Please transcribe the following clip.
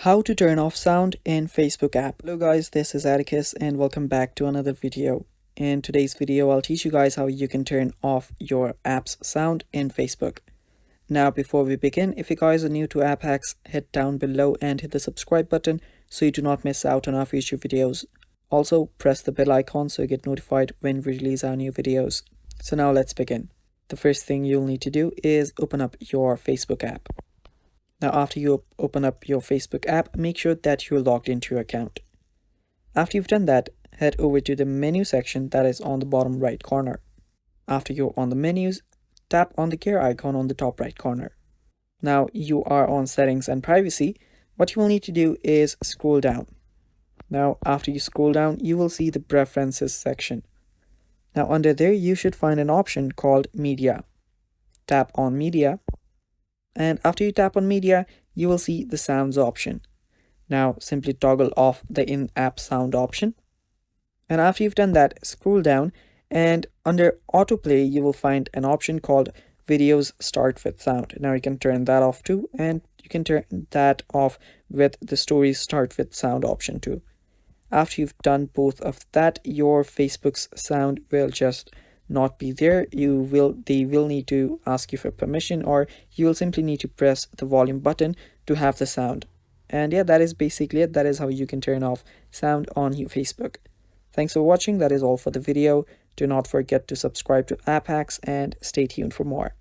How to turn off sound in Facebook app. Hello guys, this is Atticus and welcome back to another video. In today's video, I'll teach you guys how you can turn off your app's sound in Facebook. Now before we begin, if you guys are new to App Hacks, head down below and hit the subscribe button so you do not miss out on our future videos. Also, press the bell icon so you get notified when we release our new videos. So now let's begin. The first thing you'll need to do is open up your Facebook app. Now after you open up your Facebook app, make sure that you're logged into your account. After you've done that, head over to the menu section that is on the bottom right corner. After you're on the menus, tap on the gear icon on the top right corner. Now you are on settings and privacy. What you will need to do is scroll down. Now after you scroll down, you will see the preferences section. Now under there, you should find an option called media. Tap on media. And after you tap on media, you will see the sounds option. Now simply toggle off the in-app sound option. And after you've done that, scroll down and under autoplay, you will find an option called videos start with sound. Now you can turn that off too, and you can turn that off with the stories start with sound option too. After you've done both of that, your Facebook's sound will just not be there. They will need to ask you for permission, or you will simply need to press the volume button to have the sound. And yeah, that is basically it. That is how you can turn off sound on your Facebook. Thanks for watching. That is all for the video. Do not forget to subscribe to App Hacks and stay tuned for more.